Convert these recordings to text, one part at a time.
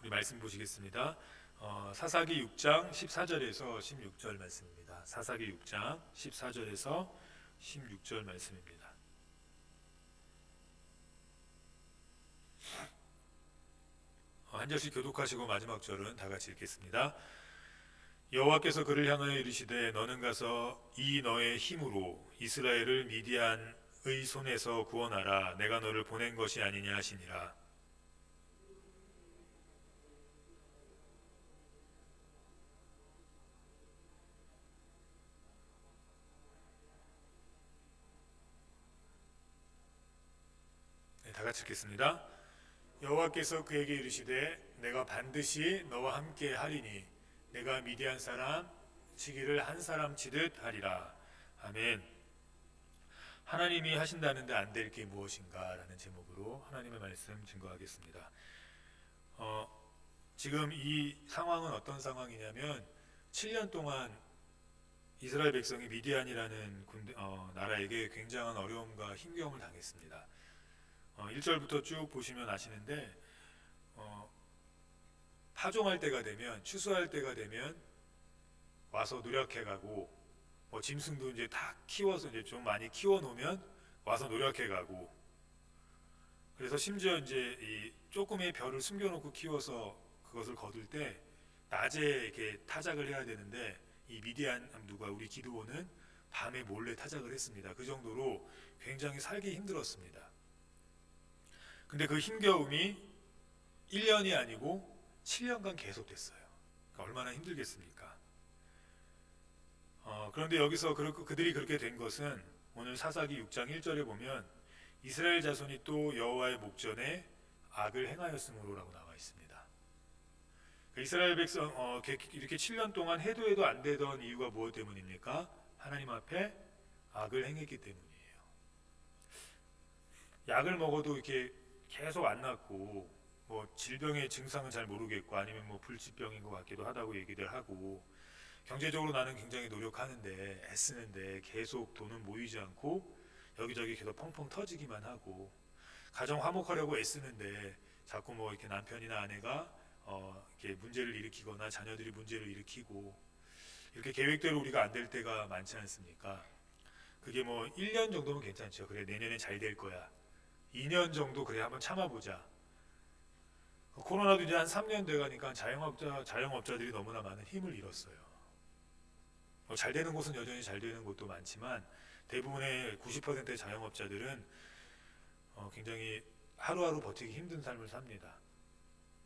우리 말씀 보시겠습니다. 사사기 6장 14절에서 16절 말씀입니다. 사사기 6장 14절에서 16절 말씀입니다. 한 절씩 교독하시고 마지막 절은 다 같이 읽겠습니다. 여호와께서 그를 향하여 이르시되 너는 가서 이 너의 힘으로 이스라엘을 미디안의 손에서 구원하라. 내가 너를 보낸 것이 아니냐 하시니라. 네, 다 같이 읽겠습니다. 여호와께서 그에게 이르시되 내가 반드시 너와 함께 하리니 내가 미디안 사람 치기를 한 사람 치듯 하리라. 아멘. 하나님이 하신다는데 안 될 게 무엇인가 라는 제목으로 하나님의 말씀 증거하겠습니다. 지금 이 상황은 어떤 상황이냐면 7년 동안 이스라엘 백성이 미디안이라는 나라에게 굉장한 어려움과 힘겨움을 당했습니다. 1절부터 쭉 보시면 아시는데 파종할 때가 되면, 추수할 때가 되면 와서 노력해가고, 짐승도 이제 다 키워서 이제 좀 많이 키워 놓으면 와서 노력해가고, 그래서 심지어 이제 이 조금의 벼를 숨겨놓고 키워서 그것을 거둘 때 낮에 이렇게 타작을 해야 되는데, 이 미디안 누가 우리 기드온은 밤에 몰래 타작을 했습니다. 그 정도로 굉장히 살기 힘들었습니다. 근데 그 힘겨움이 1년이 아니고 7년간 계속됐어요. 그러니까 얼마나 힘들겠습니까? 그런데 여기서 그들이 그렇게 된 것은 오늘 사사기 6장 1절에 보면 이스라엘 자손이 또 여호와의 목전에 악을 행하였으므로라고 나와 있습니다. 이스라엘 백성 이렇게 7년 동안 해도 안 되던 이유가 무엇 때문입니까? 하나님 앞에 악을 행했기 때문이에요. 약을 먹어도 이렇게 계속 안 낫고, 질병의 증상은 잘 모르겠고, 아니면 불치병인 것 같기도 하다고 얘기들 하고, 경제적으로 나는 굉장히 노력하는데 애쓰는데 계속 돈은 모이지 않고 여기저기 계속 펑펑 터지기만 하고, 가정 화목하려고 애쓰는데 자꾸 이렇게 남편이나 아내가 이렇게 문제를 일으키거나 자녀들이 문제를 일으키고, 이렇게 계획대로 우리가 안 될 때가 많지 않습니까? 그게 1년 정도면 괜찮죠. 그래, 내년에 잘 될 거야. 2년 정도 그래 한번 참아보자. 코로나도 이제 한 3년 돼가니까 자영업자들이 너무나 많은 힘을 잃었어요. 잘 되는 곳은 여전히 잘 되는 곳도 많지만 대부분의 90%의 자영업자들은 굉장히 하루하루 버티기 힘든 삶을 삽니다.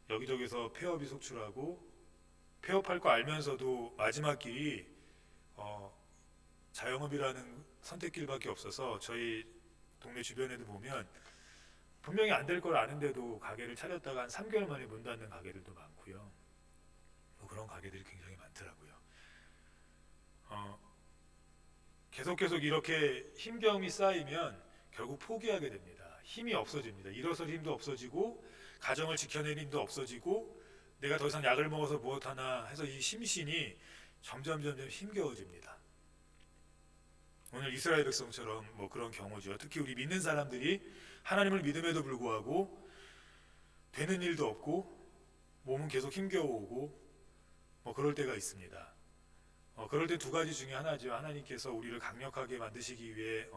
여기저기서 폐업이 속출하고, 폐업할 거 알면서도 마지막 길이 자영업이라는 선택길밖에 없어서 저희 동네 주변에도 보면 분명히 안 될 걸 아는데도 가게를 차렸다가 한 3개월 만에 문 닫는 가게들도 많고요. 그런 가게들이 굉장히 많더라고요. 계속 이렇게 힘겨움이 쌓이면 결국 포기하게 됩니다. 힘이 없어집니다. 일어설 힘도 없어지고, 가정을 지켜낼 힘도 없어지고, 내가 더 이상 약을 먹어서 무엇하나 해서 이 심신이 점점 힘겨워집니다. 오늘 이스라엘 백성처럼 그런 경우죠. 특히 우리 믿는 사람들이 하나님을 믿음에도 불구하고 되는 일도 없고 몸은 계속 힘겨워오고 그럴 때가 있습니다. 그럴 때 두 가지 중에 하나죠. 하나님께서 우리를 강력하게 만드시기 위해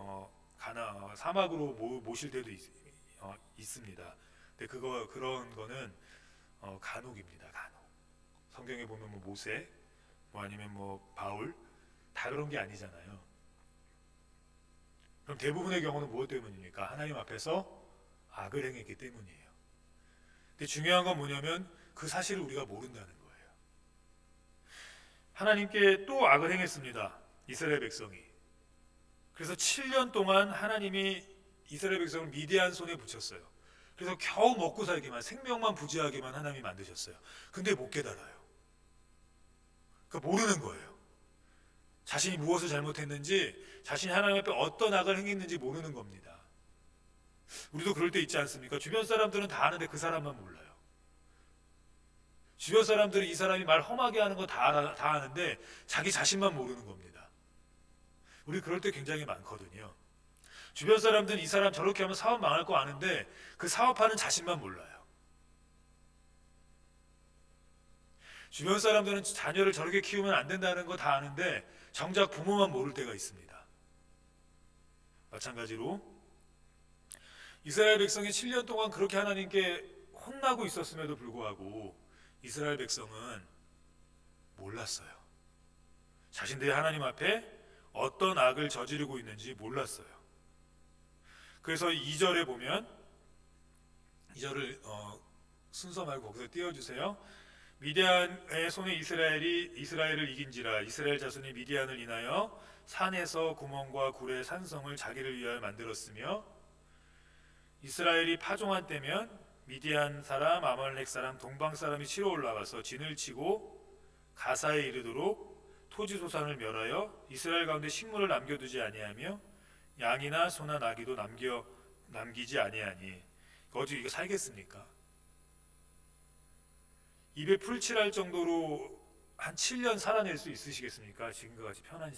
사막으로 모실 때도 있습니다. 근데 그런 거는 간혹입니다. 간혹. 성경에 보면 모세, 아니면 바울, 다 그런 게 아니잖아요. 그럼 대부분의 경우는 무엇 때문입니까? 하나님 앞에서 악을 행했기 때문이에요. 근데 중요한 건 뭐냐면 그 사실을 우리가 모른다는 거예요. 하나님께 또 악을 행했습니다. 이스라엘 백성이. 그래서 7년 동안 하나님이 이스라엘 백성을 미디안 손에 붙였어요. 그래서 겨우 먹고 살기만, 생명만 부지하게만 하나님이 만드셨어요. 근데 못 깨달아요. 그러니까 모르는 거예요. 자신이 무엇을 잘못했는지, 자신이 하나님 앞에 어떤 악을 행했는지 모르는 겁니다. 우리도 그럴 때 있지 않습니까? 주변 사람들은 다 아는데 그 사람만 몰라요. 주변 사람들은 이 사람이 말 험하게 하는 거 다 아는데 자기 자신만 모르는 겁니다. 우리 그럴 때 굉장히 많거든요. 주변 사람들은 이 사람 저렇게 하면 사업 망할 거 아는데 그 사업하는 자신만 몰라요. 주변 사람들은 자녀를 저렇게 키우면 안 된다는 거 다 아는데 정작 부모만 모를 때가 있습니다. 마찬가지로 이스라엘 백성이 7년 동안 그렇게 하나님께 혼나고 있었음에도 불구하고 이스라엘 백성은 몰랐어요. 자신들이 하나님 앞에 어떤 악을 저지르고 있는지 몰랐어요. 그래서 2절에 보면 2절을 순서 말고 거기서 띄워주세요. 미디안의 손에 이스라엘을 이긴지라 이스라엘 자손이 미디안을 인하여 산에서 구멍과 굴의 산성을 자기를 위하여 만들었으며 이스라엘이 파종한 때면 미디안 사람, 아말렉 사람, 동방 사람이 치러 올라가서 진을 치고 가사에 이르도록 토지 소산을 멸하여 이스라엘 가운데 식물을 남겨두지 아니하며 양이나 소나 나귀도 남기지 아니하니 어디 이거 살겠습니까? 입에 풀칠할 정도로 한 7년 살아낼 수 있으시겠습니까? 지금과 같이 편안히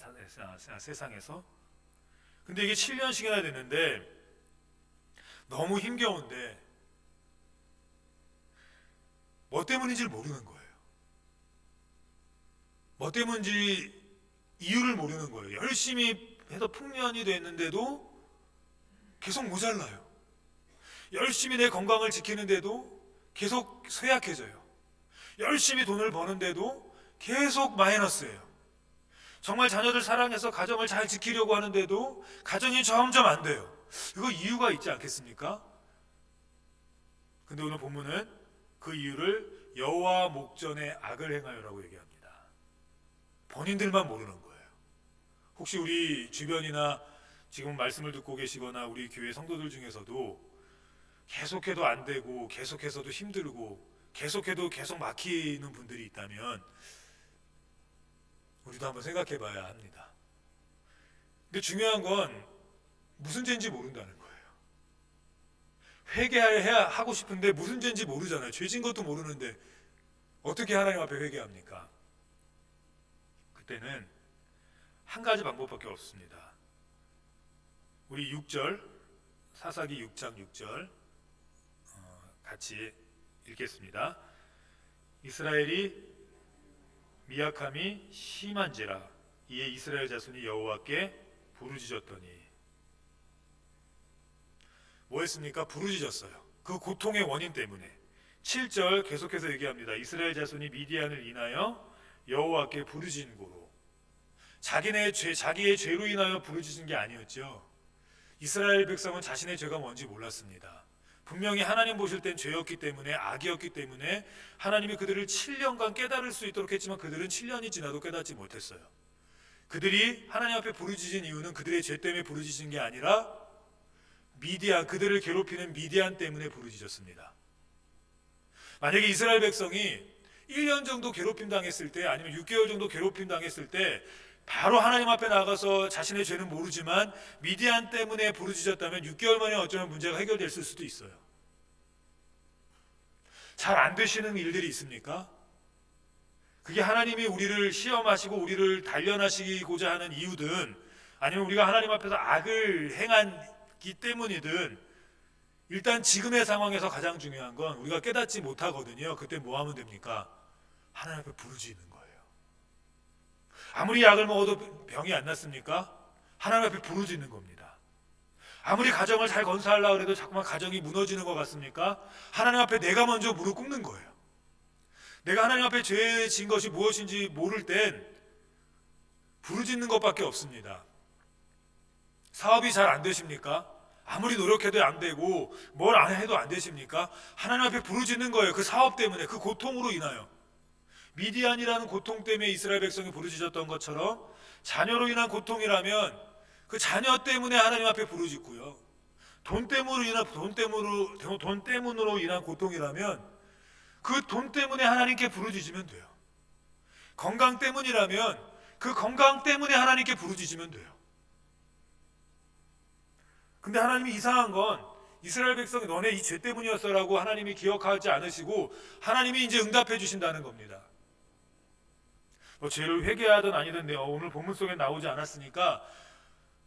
세상에서. 근데 이게 7년씩이나 됐는데 너무 힘겨운데 뭐 때문인지를 모르는 거예요. 뭐 때문인지 이유를 모르는 거예요. 열심히 해서 풍년이 됐는데도 계속 모자라요. 열심히 내 건강을 지키는데도 계속 쇠약해져요. 열심히 돈을 버는데도 계속 마이너스예요. 정말 자녀들 사랑해서 가정을 잘 지키려고 하는데도 가정이 점점 안 돼요. 이거 이유가 있지 않겠습니까? 근데 오늘 본문은 그 이유를 여호와 목전에 악을 행하여라고 얘기합니다. 본인들만 모르는 거예요. 혹시 우리 주변이나 지금 말씀을 듣고 계시거나 우리 교회 성도들 중에서도 계속해도 안 되고 계속해서도 힘들고 계속해도 계속 막히는 분들이 있다면 우리도 한번 생각해 봐야 합니다. 근데 중요한 건 무슨 죄인지 모른다는 거예요. 회개해야 하고 싶은데 무슨 죄인지 모르잖아요. 죄진 것도 모르는데 어떻게 하나님 앞에 회개합니까? 그때는 한 가지 방법밖에 없습니다. 우리 6절 사사기 6장 6절 같이 읽겠습니다. 이스라엘이 미약함이 심한지라 이에 이스라엘 자손이 여호와께 부르짖었더니 뭐 했습니까? 부르짖었어요. 그 고통의 원인 때문에. 7절 계속해서 얘기합니다. 이스라엘 자손이 미디안을 인하여 여호와께 부르짖은 고로. 자기의 죄로 인하여 부르짖은 게 아니었죠. 이스라엘 백성은 자신의 죄가 뭔지 몰랐습니다. 분명히 하나님 보실 땐 죄였기 때문에 악이었기 때문에 하나님이 그들을 7년간 깨달을 수 있도록 했지만 그들은 7년이 지나도 깨닫지 못했어요. 그들이 하나님 앞에 부르짖은 이유는 그들의 죄 때문에 부르짖은 게 아니라 그들을 괴롭히는 미디안 때문에 부르짖었습니다. 만약에 이스라엘 백성이 1년 정도 괴롭힘 당했을 때 아니면 6개월 정도 괴롭힘 당했을 때 바로 하나님 앞에 나가서 자신의 죄는 모르지만 미디안 때문에 부르짖었다면 6개월 만에 어쩌면 문제가 해결됐을 수도 있어요. 잘 안 되시는 일들이 있습니까? 그게 하나님이 우리를 시험하시고 우리를 단련하시고자 하는 이유든 아니면 우리가 하나님 앞에서 악을 행하기 때문이든 일단 지금의 상황에서 가장 중요한 건 우리가 깨닫지 못하거든요. 그때 뭐 하면 됩니까? 하나님 앞에 부르짖는 거예요. 아무리 약을 먹어도 병이 안 낫습니까? 하나님 앞에 부르짖는 겁니다. 아무리 가정을 잘 건설하려고 해도 자꾸만 가정이 무너지는 것 같습니까? 하나님 앞에 내가 먼저 무릎 꿇는 거예요. 내가 하나님 앞에 죄 지은 것이 무엇인지 모를 땐 부르짖는 것밖에 없습니다. 사업이 잘 안 되십니까? 아무리 노력해도 안 되고 뭘 안 해도 안 되십니까? 하나님 앞에 부르짖는 거예요. 그 사업 때문에, 그 고통으로 인하여. 미디안이라는 고통 때문에 이스라엘 백성이 부르짖었던 것처럼 자녀로 인한 고통이라면 그 자녀 때문에 하나님 앞에 부르짖고요. 돈 때문으로 인한 고통이라면 그 돈 때문에 하나님께 부르짖으면 돼요. 건강 때문이라면 그 건강 때문에 하나님께 부르짖으면 돼요. 근데 하나님이 이상한 건 이스라엘 백성이 너네 이 죄 때문이었어라고 하나님이 기억하지 않으시고 하나님이 이제 응답해 주신다는 겁니다. 죄를 회개하든 아니든 오늘 본문 속에 나오지 않았으니까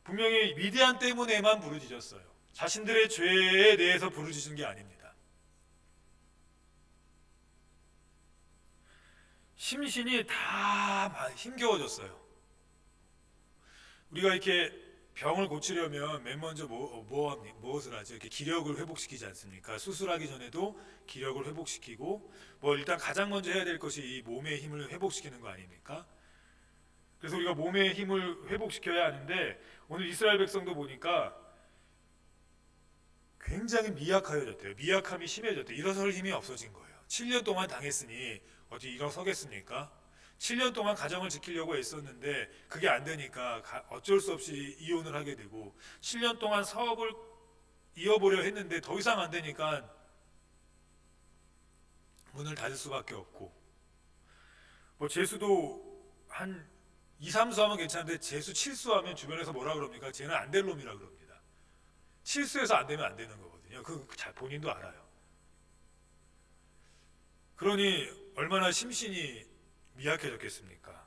분명히 미디안 때문에만 부르짖었어요. 자신들의 죄에 대해서 부르짖은 게 아닙니다. 심신이 다 힘겨워졌어요. 우리가 이렇게 병을 고치려면 맨 먼저 무엇을 하죠? 이렇게 기력을 회복시키지 않습니까? 수술하기 전에도 기력을 회복시키고, 뭐 일단 가장 먼저 해야 될 것이 이 몸의 힘을 회복시키는 거 아닙니까? 그래서 우리가 몸의 힘을 회복시켜야 하는데, 오늘 이스라엘 백성도 보니까 굉장히 미약하여졌대요. 미약함이 심해졌대요. 일어설 힘이 없어진 거예요. 7년 동안 당했으니 어디 일어서겠습니까? 7년 동안 가정을 지키려고 애썼는데 그게 안 되니까 어쩔 수 없이 이혼을 하게 되고, 7년 동안 사업을 이어보려 했는데 더 이상 안 되니까 문을 닫을 수밖에 없고, 뭐 재수도 한 2, 3수 하면 괜찮은데 재수 7수 하면 주변에서 뭐라 그럽니까? 쟤는 안 될 놈이라 그럽니다. 7수에서 안 되면 안 되는 거거든요. 잘 본인도 알아요. 그러니 얼마나 심신이 미약해졌겠습니까?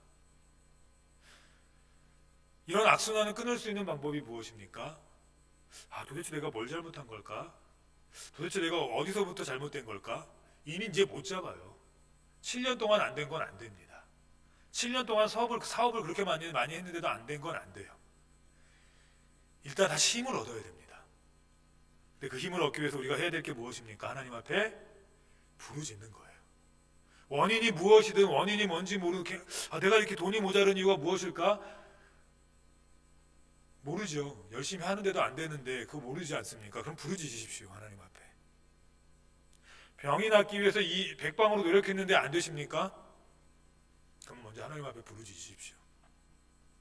이런 악순환을 끊을 수 있는 방법이 무엇입니까? 도대체 내가 뭘 잘못한 걸까? 도대체 내가 어디서부터 잘못된 걸까? 이미 이제 못 잡아요. 7년 동안 안 된 건 안 됩니다. 7년 동안 사업을 그렇게 많이 했는데도 안 된 건 안 돼요. 일단 다시 힘을 얻어야 됩니다. 근데 그 힘을 얻기 위해서 우리가 해야 될 게 무엇입니까? 하나님 앞에 부르짖는 거예요. 원인이 무엇이든, 원인이 뭔지 모르게, 내가 이렇게 돈이 모자른 이유가 무엇일까? 모르죠. 열심히 하는데도 안 되는데 그거 모르지 않습니까? 그럼 부르짖으십시오. 하나님 앞에. 병이 낫기 위해서 이 백방으로 노력했는데 안 되십니까? 그럼 먼저 하나님 앞에 부르짖으십시오.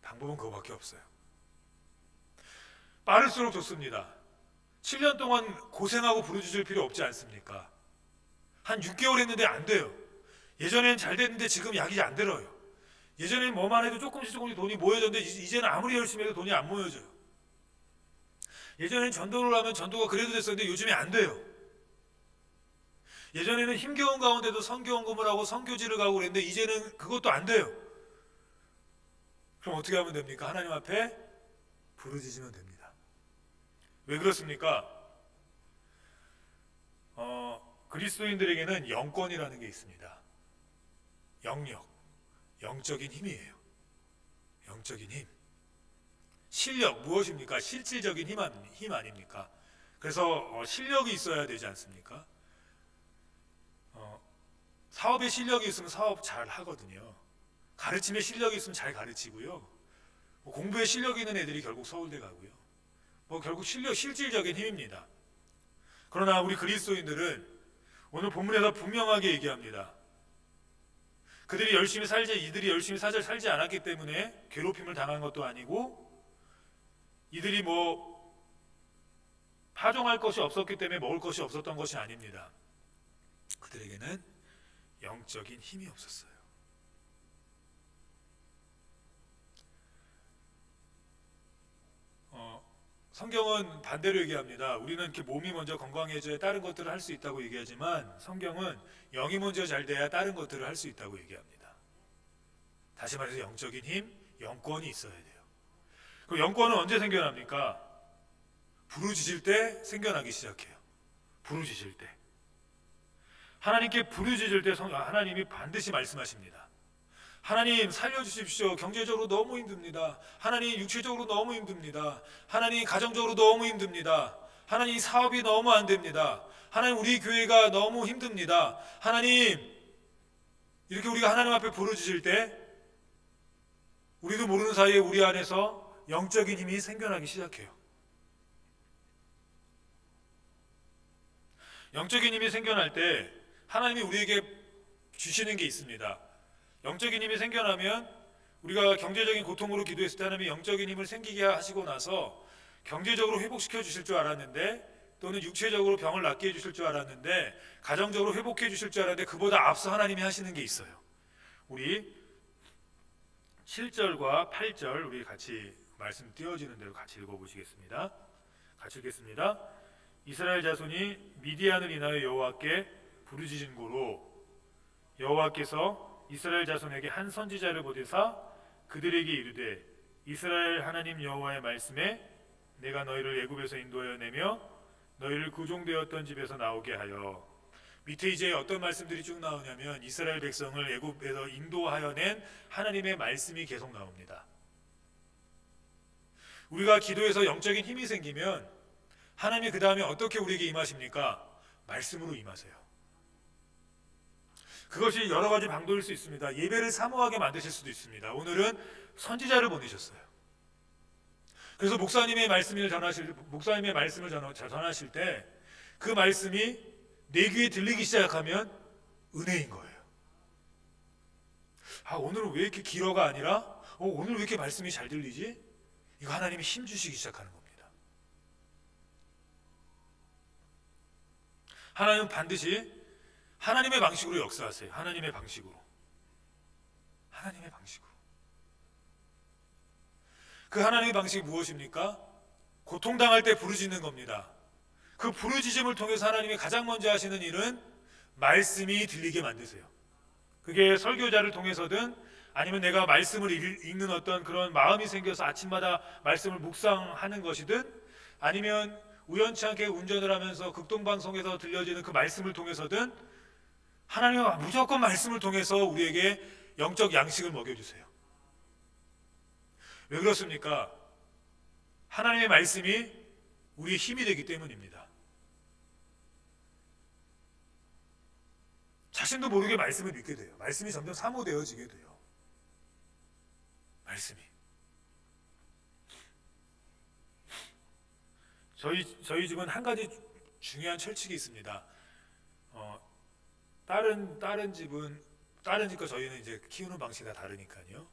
방법은 그거밖에 없어요. 빠를수록 좋습니다. 7년 동안 고생하고 부르짖을 필요 없지 않습니까? 한 6개월 했는데 안 돼요. 예전에는 잘 됐는데 지금 약이 안 들어요. 예전에는 뭐만 해도 조금씩 돈이 모여졌는데 이제는 아무리 열심히 해도 돈이 안 모여져요. 예전에는 전도를 하면 전도가 그래도 됐었는데 요즘에 안 돼요. 예전에는 힘겨운 가운데도 선교원금을 하고 선교지를 가고 그랬는데 이제는 그것도 안 돼요. 그럼 어떻게 하면 됩니까? 하나님 앞에 부르짖으면 됩니다. 왜 그렇습니까? 그리스도인들에게는 영권이라는 게 있습니다. 영력, 영적인 힘이에요. 영적인 힘. 실력 무엇입니까? 실질적인 힘 아닙니까? 그래서 실력이 있어야 되지 않습니까? 사업에 실력이 있으면 사업 잘 하거든요. 가르침에 실력이 있으면 잘 가르치고요. 공부에 실력이 있는 애들이 결국 서울대 가고요. 결국 실질적인 힘입니다. 그러나 우리 그리스도인들은 오늘 본문에서 분명하게 얘기합니다. 이들이 열심히 살지 않았기 때문에 괴롭힘을 당한 것도 아니고, 이들이 파종할 것이 없었기 때문에 먹을 것이 없었던 것이 아닙니다. 그들에게는 영적인 힘이 없었어요. 성경은 반대로 얘기합니다. 우리는 이렇게 몸이 먼저 건강해져야 다른 것들을 할 수 있다고 얘기하지만, 성경은 영이 먼저 잘 돼야 다른 것들을 할 수 있다고 얘기합니다. 다시 말해서 영적인 힘, 영권이 있어야 돼요. 그럼 영권은 언제 생겨납니까? 부르짖을 때 생겨나기 시작해요. 부르짖을 때. 하나님께 부르짖을 때 하나님이 반드시 말씀하십니다. 하나님 살려주십시오. 경제적으로 너무 힘듭니다. 하나님 육체적으로 너무 힘듭니다. 하나님 가정적으로 너무 힘듭니다. 하나님 사업이 너무 안 됩니다. 하나님 우리 교회가 너무 힘듭니다. 하나님, 이렇게 우리가 하나님 앞에 부르짖을 때 우리도 모르는 사이에 우리 안에서 영적인 힘이 생겨나기 시작해요. 영적인 힘이 생겨날 때 하나님이 우리에게 주시는 게 있습니다. 영적인 힘이 생겨나면, 우리가 경제적인 고통으로 기도했을 때 하나님이 영적인 힘을 생기게 하시고 나서 경제적으로 회복시켜 주실 줄 알았는데, 또는 육체적으로 병을 낫게 해주실 줄 알았는데, 가정적으로 회복해 주실 줄 알았는데, 그보다 앞서 하나님이 하시는 게 있어요. 우리 7절과 8절 우리 같이 말씀 띄어지는 대로 같이 읽어보시겠습니다. 같이 읽겠습니다. 이스라엘 자손이 미디안을 인하여 여호와께 부르짖은 고로 여호와께서 이스라엘 자손에게 한 선지자를 보내사 그들에게 이르되, 이스라엘 하나님 여호와의 말씀에 내가 너희를 애굽에서 인도하여 내며 너희를 구종되었던 집에서 나오게 하여 밑에 이제 어떤 말씀들이 쭉 나오냐면 이스라엘 백성을 애굽에서 인도하여 낸 하나님의 말씀이 계속 나옵니다. 우리가 기도해서 영적인 힘이 생기면 하나님이 그 다음에 어떻게 우리에게 임하십니까? 말씀으로 임하세요. 그것이 여러 가지 방도일 수 있습니다. 예배를 사모하게 만드실 수도 있습니다. 오늘은 선지자를 보내셨어요. 그래서 목사님의 말씀을 전하실 때 그 말씀이 내 귀에 들리기 시작하면 은혜인 거예요. 오늘은 왜 이렇게 길어가 아니라 오늘 왜 이렇게 말씀이 잘 들리지? 이거 하나님이 힘 주시기 시작하는 겁니다. 하나님은 반드시 하나님의 방식으로 역사하세요. 하나님의 방식으로. 그 하나님의 방식이 무엇입니까? 고통당할 때 부르짖는 겁니다. 그 부르짖음을 통해서 하나님이 가장 먼저 하시는 일은 말씀이 들리게 만드세요. 그게 설교자를 통해서든 아니면 내가 말씀을 읽는 어떤 그런 마음이 생겨서 아침마다 말씀을 묵상하는 것이든 아니면 우연치 않게 운전을 하면서 극동방송에서 들려지는 그 말씀을 통해서든 하나님은 무조건 말씀을 통해서 우리에게 영적 양식을 먹여주세요. 왜 그렇습니까? 하나님의 말씀이 우리의 힘이 되기 때문입니다. 자신도 모르게 말씀을 믿게 돼요. 말씀이 점점 사모되어지게 돼요. 말씀이. 저희 집은 한 가지 중요한 철칙이 있습니다. 다른 집과 저희는 이제 키우는 방식이 다 다르니까요.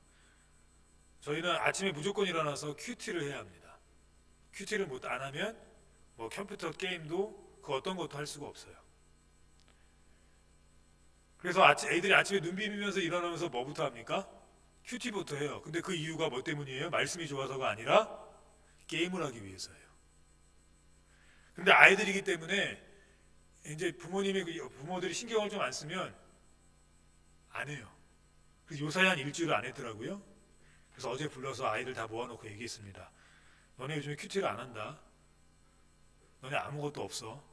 저희는 아침에 무조건 일어나서 큐티를 해야 합니다. 큐티를 안 하면 뭐 컴퓨터 게임도 그 어떤 것도 할 수가 없어요. 그래서 애들이 아침에 눈 비비면서 일어나면서 뭐부터 합니까? 큐티부터 해요. 근데 그 이유가 뭐 때문이에요? 말씀이 좋아서가 아니라 게임을 하기 위해서예요. 근데 아이들이기 때문에 이제 부모들이 신경을 좀 안 쓰면 안 해요. 그래서 요사이 한 일주일을 안 했더라고요. 그래서 어제 불러서 아이들 다 모아놓고 얘기했습니다. 너네 요즘에 큐티를 안 한다. 너네 아무것도 없어.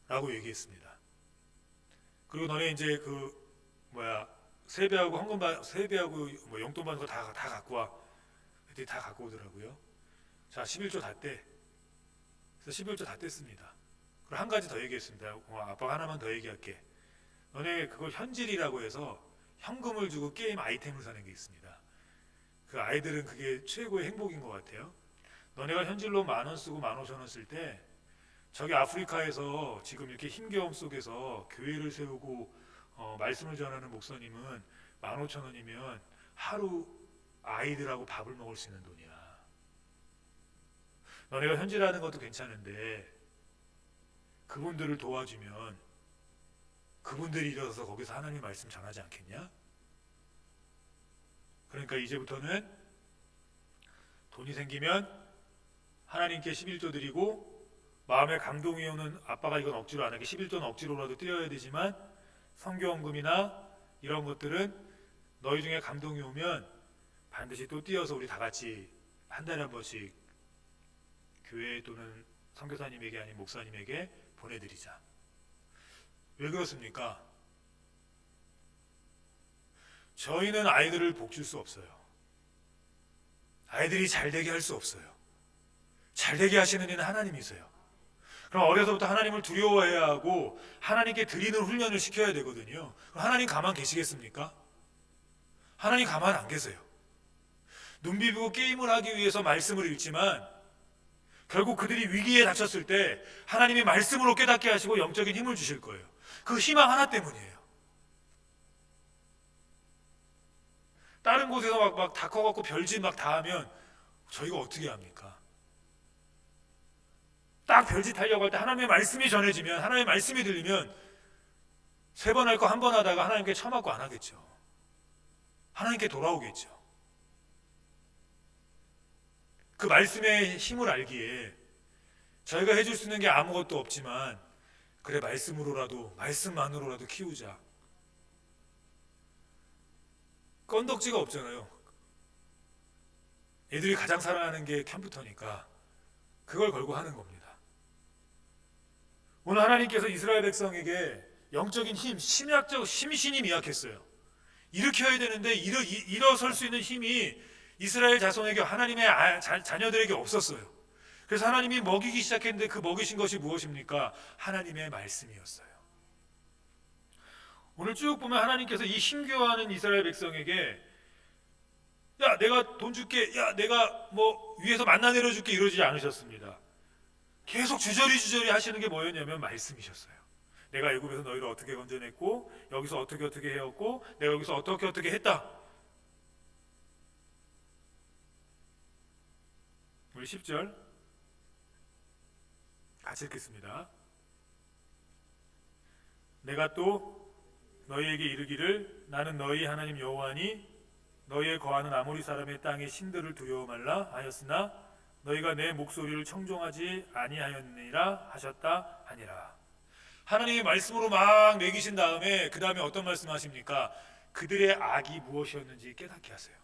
라고 얘기했습니다. 그리고 너네 이제 세배하고 뭐 용돈 받는 거 다 갖고 와. 그때 다 갖고 오더라고요. 자, 11조 다 떼. 그래서 11조 다 뗐습니다. 그리고 한 가지 더 얘기했습니다. 아빠가 하나만 더 얘기할게. 너네 그걸 현질이라고 해서 현금을 주고 게임 아이템을 사는 게 있습니다. 그 아이들은 그게 최고의 행복인 것 같아요. 너네가 현질로 10,000원 쓰고 15,000원 쓸 때 저기 아프리카에서 지금 이렇게 힘겨움 속에서 교회를 세우고 말씀을 전하는 목사님은 15,000원이면 하루 아이들하고 밥을 먹을 수 있는 돈이야. 너네가 현질하는 것도 괜찮은데 그분들을 도와주면 그분들이 일어서서 거기서 하나님 말씀 전하지 않겠냐? 그러니까 이제부터는 돈이 생기면 하나님께 11조 드리고 마음에 감동이 오는 아빠가 이건 억지로 안 하게 11조는 억지로라도 띄어야 되지만 선교원금이나 이런 것들은 너희 중에 감동이 오면 반드시 또 띄어서 우리 다 같이 한 달에 한 번씩 교회 또는 선교사님에게 아닌 목사님에게 보내드리자. 왜 그렇습니까? 저희는 아이들을 복줄 수 없어요. 아이들이 잘되게 할 수 없어요. 잘되게 하시는 이는 하나님이세요. 그럼 어려서부터 하나님을 두려워해야 하고 하나님께 드리는 훈련을 시켜야 되거든요. 그럼 하나님 가만 계시겠습니까? 하나님 가만 안 계세요. 눈 비비고 게임을 하기 위해서 말씀을 읽지만 결국 그들이 위기에 닥쳤을 때 하나님이 말씀으로 깨닫게 하시고 영적인 힘을 주실 거예요. 그 희망 하나 때문이에요. 다른 곳에서 막 다 커갖고 별짓 막 다 하면 저희가 어떻게 합니까? 딱 별짓 하려고 할 때 하나님의 말씀이 전해지면 하나님의 말씀이 들리면 3번 할 거 1번 하다가 하나님께 처맞고 안 하겠죠. 하나님께 돌아오겠죠. 그 말씀의 힘을 알기에 저희가 해줄 수 있는 게 아무것도 없지만 그래 말씀만으로라도 키우자. 건덕지가 없잖아요. 애들이 가장 사랑하는 게 컴퓨터니까 그걸 걸고 하는 겁니다. 오늘 하나님께서 이스라엘 백성에게 영적인 힘, 심약적 심신이 미약했어요. 일으켜야 되는데 일어설 수 있는 힘이 이스라엘 자손에게, 하나님의 자녀들에게 없었어요. 그래서 하나님이 먹이기 시작했는데 그 먹이신 것이 무엇입니까? 하나님의 말씀이었어요. 오늘 쭉 보면 하나님께서 이 힘겨워하는 이스라엘 백성에게 야 내가 돈 줄게, 야 내가 뭐 위에서 만나 내려줄게 이러지 않으셨습니다. 계속 주저리 하시는 게 뭐였냐면 말씀이셨어요. 내가 애굽에서 너희를 어떻게 건져냈고 여기서 어떻게 해왔고 내가 여기서 어떻게 했다. 우리 10절 같이 읽겠습니다. 내가 또 너희에게 이르기를 나는 너희 하나님 여호와니 너희의 거하는 아모리 사람의 땅의 신들을 두려워 말라 하였으나 너희가 내 목소리를 청종하지 아니하였느니라 하셨다 하니라. 하나님의 말씀으로 막 먹이신 다음에 그 다음에 어떤 말씀하십니까? 그들의 악이 무엇이었는지 깨닫게 하세요.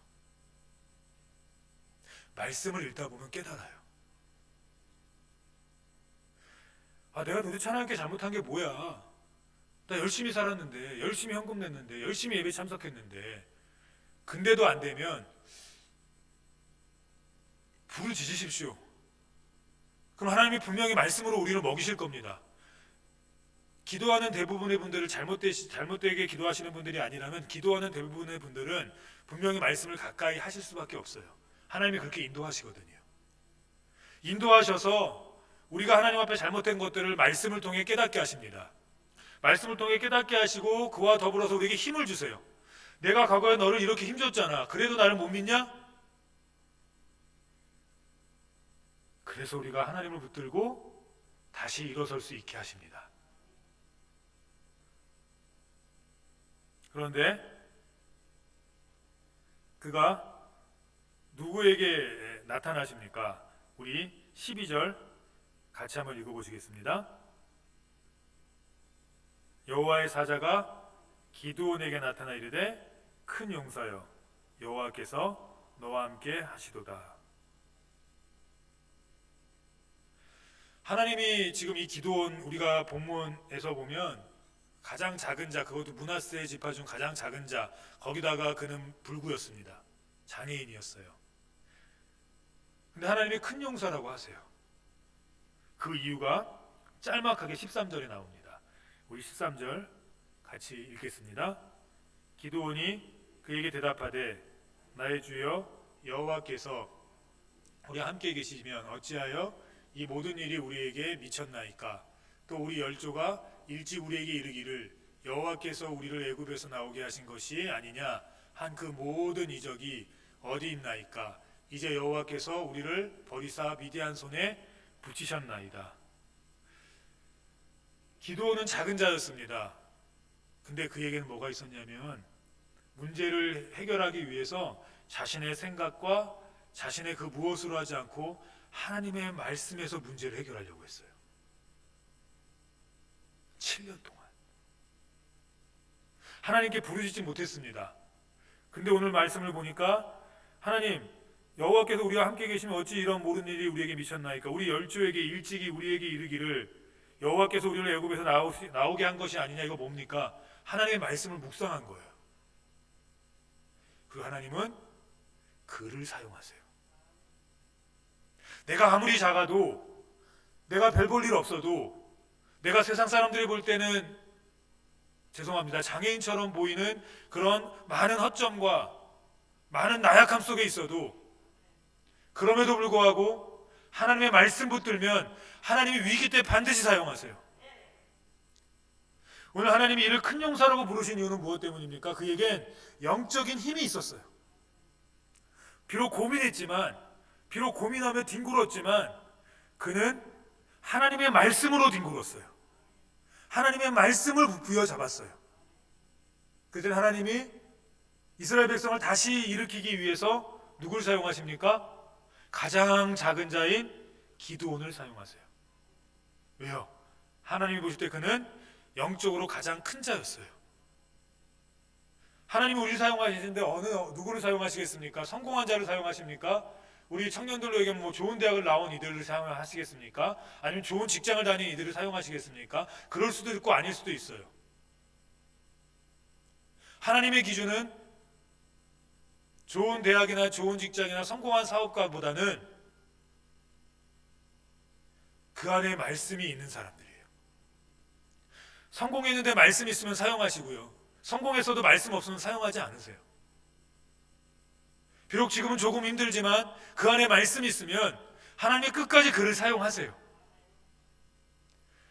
말씀을 읽다 보면 깨달아요. 아, 내가 도대체 하나님께 잘못한 게 뭐야? 나 열심히 살았는데, 열심히 헌금 냈는데, 열심히 예배 참석했는데, 근데도 안 되면 불을 지지십시오. 그럼 하나님이 분명히 말씀으로 우리를 먹이실 겁니다. 기도하는 대부분의 분들을 잘못되게 기도하시는 분들이 아니라면 기도하는 대부분의 분들은 분명히 말씀을 가까이 하실 수밖에 없어요. 하나님이 그렇게 인도하시거든요. 인도하셔서 우리가 하나님 앞에 잘못된 것들을 말씀을 통해 깨닫게 하십니다. 말씀을 통해 깨닫게 하시고 그와 더불어서 우리에게 힘을 주세요. 내가 과거에 너를 이렇게 힘줬잖아. 그래도 나를 못 믿냐? 그래서 우리가 하나님을 붙들고 다시 일어설 수 있게 하십니다. 그런데 그가 누구에게 나타나십니까? 우리 12절 같이 한번 읽어보시겠습니다. 여호와의 사자가 기드온에게 나타나 이르되 큰 용사여 여호와께서 너와 함께 하시도다. 하나님이 지금 이 기드온, 우리가 본문에서 보면 가장 작은 자, 그것도 므낫세 지파 중 가장 작은 자, 거기다가 그는 불구였습니다. 장애인이었어요. 근데 하나님이 큰 용사라고 하세요. 그 이유가 짤막하게 13절에 나옵니다. 우리 13절 같이 읽겠습니다. 기드온이 그에게 대답하되 나의 주여 여호와께서 우리와 함께 계시면 어찌하여 이 모든 일이 우리에게 미쳤나이까? 또 우리 열조가 일찍 우리에게 이르기를 여호와께서 우리를 애굽에서 나오게 하신 것이 아니냐 한 그 모든 이적이 어디 있나이까? 이제 여호와께서 우리를 버리사 미디안 손에 붙이셨나이다. 기드온은 작은 자였습니다. 근데 그에게는 뭐가 있었냐면 문제를 해결하기 위해서 자신의 생각과 자신의 그 무엇으로 하지 않고 하나님의 말씀에서 문제를 해결하려고 했어요. 7년 동안 하나님께 부르짖지 못했습니다. 근데 오늘 말씀을 보니까 하나님 여호와께서 우리와 함께 계시면 어찌 이런 모든 일이 우리에게 미쳤나이까? 우리 열조에게 일찍이 우리에게 이르기를 여호와께서 우리를 애굽에서 나오게 한 것이 아니냐. 이거 뭡니까? 하나님의 말씀을 묵상한 거예요. 그리고 하나님은 글을 사용하세요. 내가 아무리 작아도, 내가 별 볼 일 없어도, 내가 세상 사람들이 볼 때는 죄송합니다, 장애인처럼 보이는 그런 많은 허점과 많은 나약함 속에 있어도 그럼에도 불구하고 하나님의 말씀 붙들면 하나님이 위기 때 반드시 사용하세요. 오늘 하나님이 이를 큰 용사라고 부르신 이유는 무엇 때문입니까? 그에겐 영적인 힘이 있었어요. 비록 고민했지만, 비록 고민하며 뒹굴었지만 그는 하나님의 말씀으로 뒹굴었어요. 하나님의 말씀을 부여잡았어요. 그때 하나님이 이스라엘 백성을 다시 일으키기 위해서 누굴 사용하십니까? 가장 작은 자인 기드온을 사용하세요. 왜요? 하나님이 보실 때 그는 영적으로 가장 큰 자였어요. 하나님이 우리를 사용하시는데 누구를 사용하시겠습니까? 성공한 자를 사용하십니까? 우리 청년들에게 뭐 좋은 대학을 나온 이들을 사용하시겠습니까? 아니면 좋은 직장을 다닌 이들을 사용하시겠습니까? 그럴 수도 있고 아닐 수도 있어요. 하나님의 기준은 좋은 대학이나 좋은 직장이나 성공한 사업가보다는 그 안에 말씀이 있는 사람들이에요. 성공했는데 말씀 있으면 사용하시고요. 성공했어도 말씀 없으면 사용하지 않으세요. 비록 지금은 조금 힘들지만 그 안에 말씀이 있으면 하나님이 끝까지 그를 사용하세요.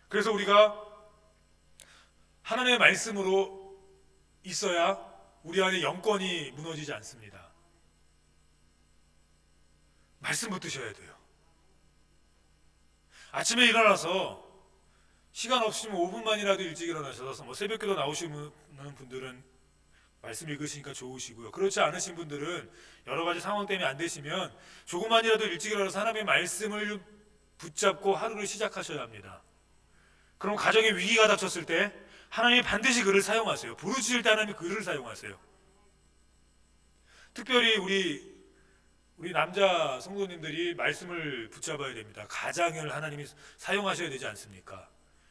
그래서 우리가 하나님의 말씀으로 있어야 우리 안에 영권이 무너지지 않습니다. 말씀 붙드셔야 돼요. 아침에 일어나서 시간 없으시면 5분만이라도 일찍 일어나셔서 뭐 새벽기도 나오시는 분들은 말씀 읽으시니까 좋으시고요. 그렇지 않으신 분들은 여러 가지 상황 때문에 안 되시면 조금만이라도 일찍 일어나서 하나님의 말씀을 붙잡고 하루를 시작하셔야 합니다. 그럼 가정에 위기가 닥쳤을 때 하나님이 반드시 그를 사용하세요. 부르짖을 때 하나님이 그를 사용하세요. 특별히 우리 남자 성도님들이 말씀을 붙잡아야 됩니다. 가장을 하나님이 사용하셔야 되지 않습니까?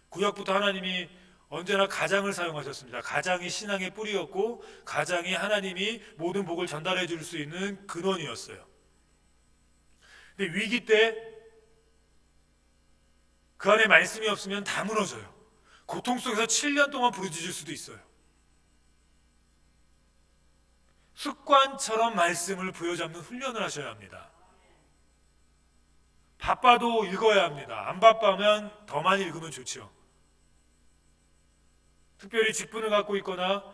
구약부터 하나님이 언제나 가장을 사용하셨습니다. 가장이 신앙의 뿌리였고 가장이 하나님이 모든 복을 전달해 줄 수 있는 근원이었어요. 근데 위기 때 그 안에 말씀이 없으면 다 무너져요. 고통 속에서 7년 동안 부르짖을 수도 있어요. 습관처럼 말씀을 부여잡는 훈련을 하셔야 합니다. 바빠도 읽어야 합니다. 안 바빠면 더 많이 읽으면 좋죠. 특별히 직분을 갖고 있거나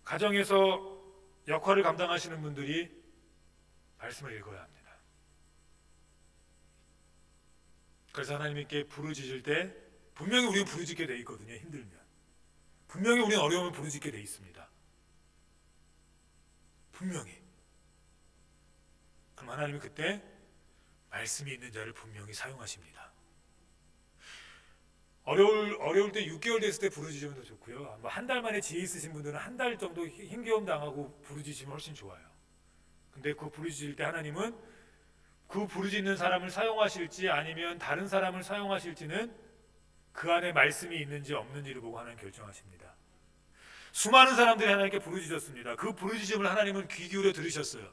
가정에서 역할을 감당하시는 분들이 말씀을 읽어야 합니다. 그래서 하나님께 부르짖을 때 분명히 우리는 부르짖게 돼 있거든요. 힘들면 분명히 우리는 어려우면 부르짖게 돼 있습니다. 분명히. 그럼 하나님이 그때 말씀이 있는 자를 분명히 사용하십니다. 어려울 때 6개월 됐을 때 부르짖으면 더 좋고요. 뭐 한 달 만에 지혜 있으신 분들은 한 달 정도 힘겨움 당하고 부르짖으면 훨씬 좋아요. 근데 그 부르짖을 때 하나님은 그 부르짖는 사람을 사용하실지 아니면 다른 사람을 사용하실지는 그 안에 말씀이 있는지 없는지를 보고 하나님 결정하십니다. 수많은 사람들이 하나님께 부르짖었습니다. 그 부르짖음을 하나님은 귀 기울여 들으셨어요.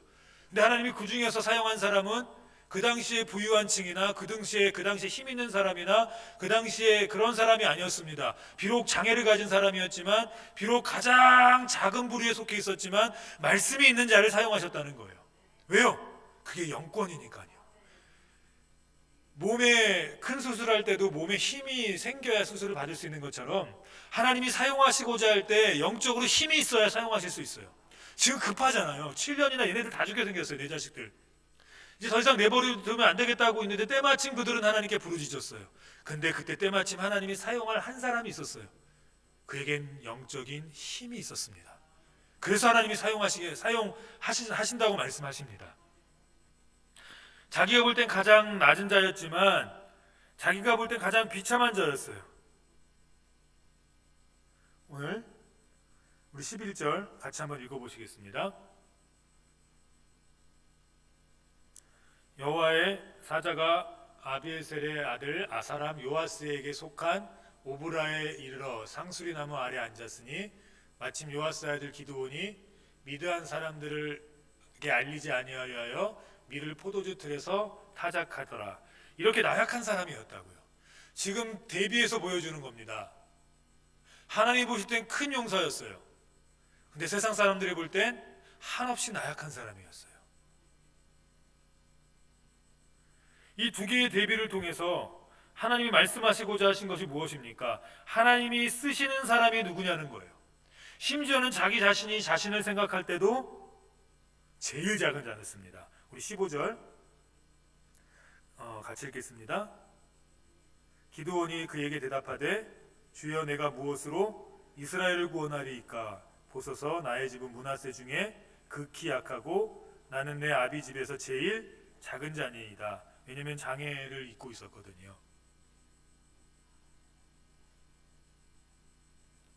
근데 하나님이 그 중에서 사용한 사람은 그 당시에 부유한 층이나 그 당시에 힘 있는 사람이나 그 당시에 그런 사람이 아니었습니다. 비록 장애를 가진 사람이었지만 비록 가장 작은 부류에 속해 있었지만 말씀이 있는 자를 사용하셨다는 거예요. 왜요? 그게 영권이니까요. 몸에 큰 수술할 때도 몸에 힘이 생겨야 수술을 받을 수 있는 것처럼 하나님이 사용하시고자 할 때 영적으로 힘이 있어야 사용하실 수 있어요. 지금 급하잖아요. 7년이나 얘네들 다 죽게 생겼어요. 내 자식들. 이제 더 이상 내버려두면 안 되겠다고 있는데 때마침 그들은 하나님께 부르짖었어요. 근데 그때 때마침 하나님이 사용할 한 사람이 있었어요. 그에겐 영적인 힘이 있었습니다. 그래서 하나님이 사용하신다고 말씀하십니다. 자기가 볼 땐 가장 낮은 자였지만 자기가 볼 땐 가장 비참한 자였어요. 오늘 우리 11절 같이 한번 읽어보시겠습니다. 여호와의 사자가 아비에셀의 아들 아사람 요아스에게 속한 오브라에 이르러 상수리나무 아래 앉았으니 마침 요아스의 아들 기드온이 미드한 사람들에게 알리지 아니하여 밀을 포도주 틀에서 타작하더라. 이렇게 나약한 사람이었다고요. 지금 대비해서 보여주는 겁니다. 하나님 보실 땐 큰 용사였어요. 근데 세상 사람들이 볼 땐 한없이 나약한 사람이었어요. 이 두 개의 대비를 통해서 하나님이 말씀하시고자 하신 것이 무엇입니까? 하나님이 쓰시는 사람이 누구냐는 거예요. 심지어는 자기 자신이 자신을 생각할 때도 제일 작은 자였습니다. 우리 15절 같이 읽겠습니다. 기드온이 그에게 대답하되 주여 내가 무엇으로 이스라엘을 구원하리이까? 보소서 나의 집은 므낫세 중에 극히 약하고 나는 내 아비 집에서 제일 작은 자니이다. 왜냐하면 장애를 입고 있었거든요.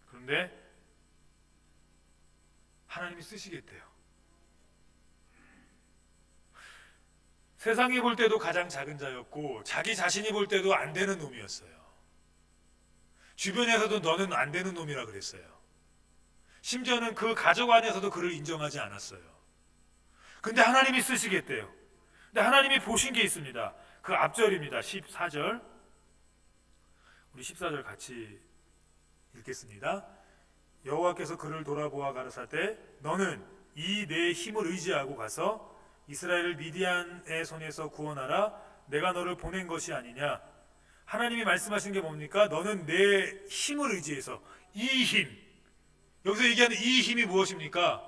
그런데 하나님이 쓰시겠대요. 세상이 볼 때도 가장 작은 자였고 자기 자신이 볼 때도 안 되는 놈이었어요. 주변에서도 너는 안 되는 놈이라 그랬어요. 심지어는 그 가족 안에서도 그를 인정하지 않았어요. 근데 하나님이 쓰시겠대요. 근데 하나님이 보신 게 있습니다. 그 앞절입니다. 14절. 우리 14절 같이 읽겠습니다. 여호와께서 그를 돌아보아 가라사대 너는 이 내 힘을 의지하고 가서 이스라엘을 미디안의 손에서 구원하라. 내가 너를 보낸 것이 아니냐. 하나님이 말씀하신 게 뭡니까? 너는 내 힘을 의지해서, 이 힘, 여기서 얘기하는 이 힘이 무엇입니까?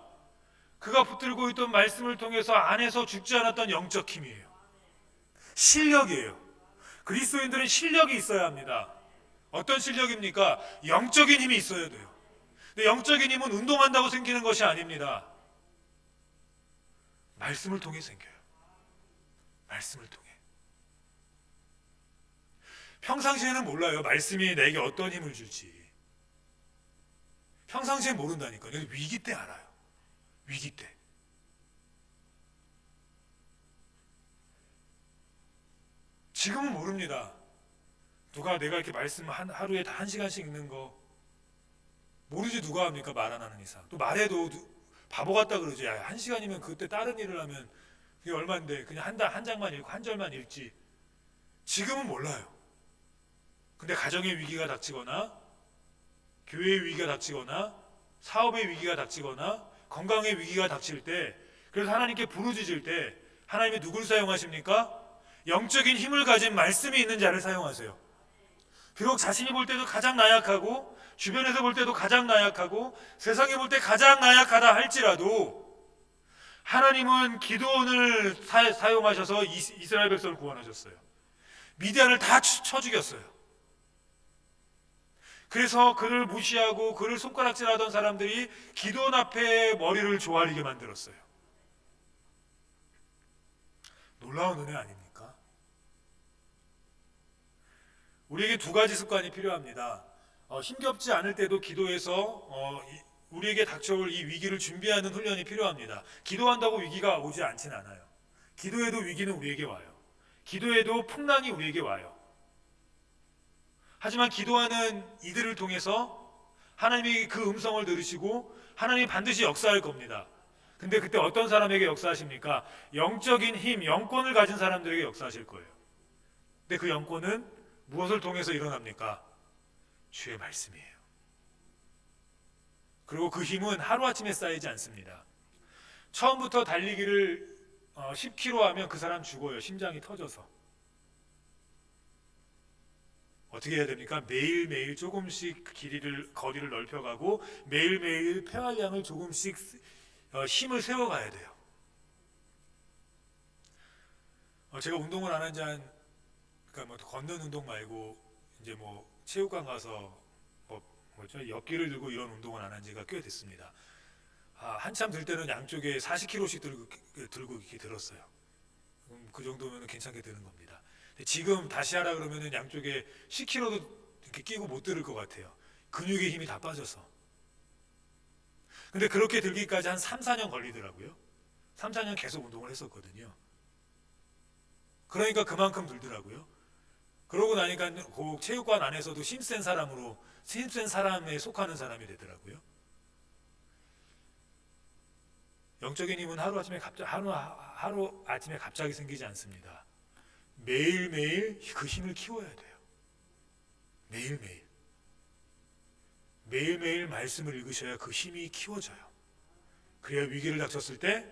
그가 붙들고 있던 말씀을 통해서 안에서 죽지 않았던 영적 힘이에요. 실력이에요. 그리스도인들은 실력이 있어야 합니다. 어떤 실력입니까? 영적인 힘이 있어야 돼요. 근데 영적인 힘은 운동한다고 생기는 것이 아닙니다. 말씀을 통해 생겨요. 말씀을 통해. 평상시에는 몰라요. 말씀이 내게 어떤 힘을 줄지. 평상시에 모른다니까요. 위기 때 알아요. 위기 때. 지금은 모릅니다. 누가 내가 이렇게 말씀 하루에 다 1시간씩 읽는 거 모르지. 누가 합니까? 말 안 하는 이상. 또 말해도 바보 같다 그러지. 야, 1시간이면 그때 다른 일을 하면 그게 얼마인데 그냥 한 장만 읽고 한 절만 읽지. 지금은 몰라요. 근데 가정의 위기가 닥치거나 교회의 위기가 닥치거나 사업의 위기가 닥치거나 건강의 위기가 닥칠 때, 그래서 하나님께 부르짖을 때 하나님이 누굴 사용하십니까? 영적인 힘을 가진 말씀이 있는 자를 사용하세요. 비록 자신이 볼 때도 가장 나약하고 주변에서 볼 때도 가장 나약하고 세상에 볼 때 가장 나약하다 할지라도 하나님은 기드온을 사용하셔서 이스라엘 백성을 구원하셨어요. 미디안을 다 쳐 죽였어요. 그래서 그를 무시하고 그를 손가락질하던 사람들이 기드온 앞에 머리를 조아리게 만들었어요. 놀라운 은혜 아닙니까? 우리에게 두 가지 습관이 필요합니다. 힘겹지 않을 때도 기도해서 우리에게 닥쳐올 이 위기를 준비하는 훈련이 필요합니다. 기도한다고 위기가 오지 않진 않아요. 기도해도 위기는 우리에게 와요. 기도해도 풍랑이 우리에게 와요. 하지만 기도하는 이들을 통해서 하나님이 그 음성을 들으시고 하나님이 반드시 역사할 겁니다. 근데 그때 어떤 사람에게 역사하십니까? 영적인 힘, 영권을 가진 사람들에게 역사하실 거예요. 근데 그 영권은 무엇을 통해서 일어납니까? 주의 말씀이에요. 그리고 그 힘은 하루아침에 쌓이지 않습니다. 처음부터 달리기를 10km 하면 그 사람 죽어요. 심장이 터져서. 어떻게 해야 됩니까? 매일매일 조금씩 거리를 넓혀가고 매일매일 폐활량을 조금씩 힘을 세워가야 돼요. 제가 운동을 안 한 지 그러니까 걷는 운동 말고 이제 체육관 가서 역기를 들고 이런 운동을 안 한 지가 꽤 됐습니다. 한참 들 때는 양쪽에 40kg씩 들고 이렇게 들었어요. 그 정도면 괜찮게 드는 겁니다. 지금 다시 하라 그러면 양쪽에 10kg도 이렇게 끼고 못 들을 것 같아요. 근육의 힘이 다 빠져서. 근데 그렇게 들기까지 한 3, 4년 걸리더라고요. 3, 4년 계속 운동을 했었거든요. 그러니까 그만큼 들더라고요. 그러고 나니까 그 체육관 안에서도 힘센 사람에 속하는 사람이 되더라고요. 영적인 힘은 하루아침에 갑자기 생기지 않습니다. 매일매일 그 힘을 키워야 돼요. 매일매일 말씀을 읽으셔야 그 힘이 키워져요. 그래야 위기를 닥쳤을 때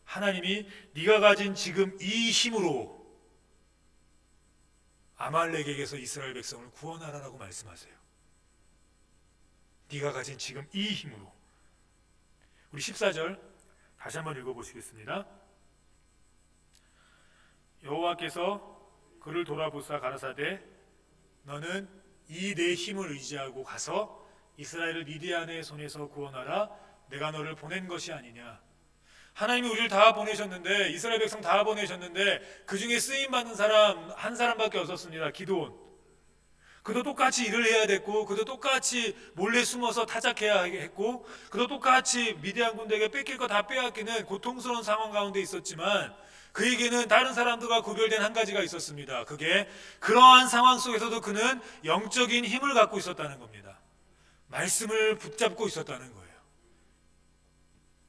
하나님이 네가 가진 지금 이 힘으로 아말렉에게서 이스라엘 백성을 구원하라라고 말씀하세요. 네가 가진 지금 이 힘으로. 우리 14절 다시 한번 읽어보시겠습니다. 여호와께서 그를 돌아보사 가라사대 너는 이 내 힘을 의지하고 가서 이스라엘을 미디안의 손에서 구원하라. 내가 너를 보낸 것이 아니냐. 하나님이 우리를 다 보내셨는데, 이스라엘 백성 다 보내셨는데 그 중에 쓰임받는 사람 한 사람밖에 없었습니다. 기드온. 그도 똑같이 일을 해야 됐고, 그도 똑같이 몰래 숨어서 타작해야 했고, 그도 똑같이 미디안 군대에게 뺏길 거 다 빼앗기는 고통스러운 상황 가운데 있었지만 그에게는 다른 사람들과 구별된 한 가지가 있었습니다. 그게 그러한 상황 속에서도 그는 영적인 힘을 갖고 있었다는 겁니다. 말씀을 붙잡고 있었다는 거예요.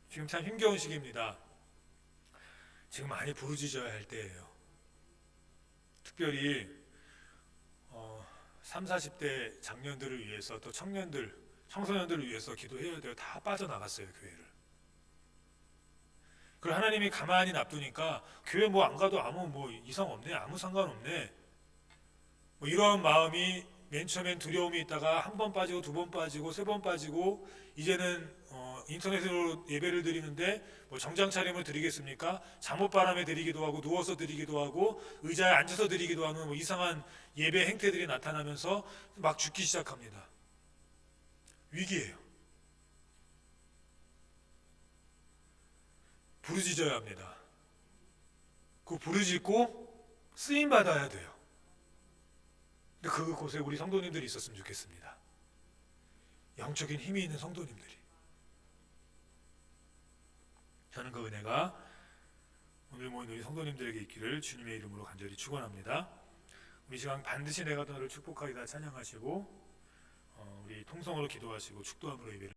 지금 참 힘겨운 시기입니다. 지금 많이 부르짖어야 할 때예요. 특별히 3, 40대 장년들을 위해서, 또 청년들, 청소년들을 위해서 기도해야 돼요. 다 빠져나갔어요, 교회를. 그걸 하나님이 가만히 놔두니까 교회 뭐 안 가도 아무 뭐 이상 없네, 아무 상관없네, 뭐 이런 마음이 맨 처음엔 두려움이 있다가 한 번 빠지고 두 번 빠지고 세 번 빠지고, 이제는 인터넷으로 예배를 드리는데 뭐 정장 차림을 드리겠습니까? 잠옷바람에 드리기도 하고 누워서 드리기도 하고 의자에 앉아서 드리기도 하는 뭐 이상한 예배 행태들이 나타나면서 막 죽기 시작합니다. 위기예요. 부르짖어야 합니다. 그 부르짖고 쓰임 받아야 돼요. 근데 그곳에 우리 성도님들이 있었으면 좋겠습니다. 영적인 힘이 있는 성도님들이. 저는 그 은혜가 오늘 모인 우리 성도님들에게 있기를 주님의 이름으로 간절히 축원합니다. 우리 시간 반드시 내가 너를 축복하리다 찬양하시고 우리 통성으로 기도하시고 축도함으로 예배를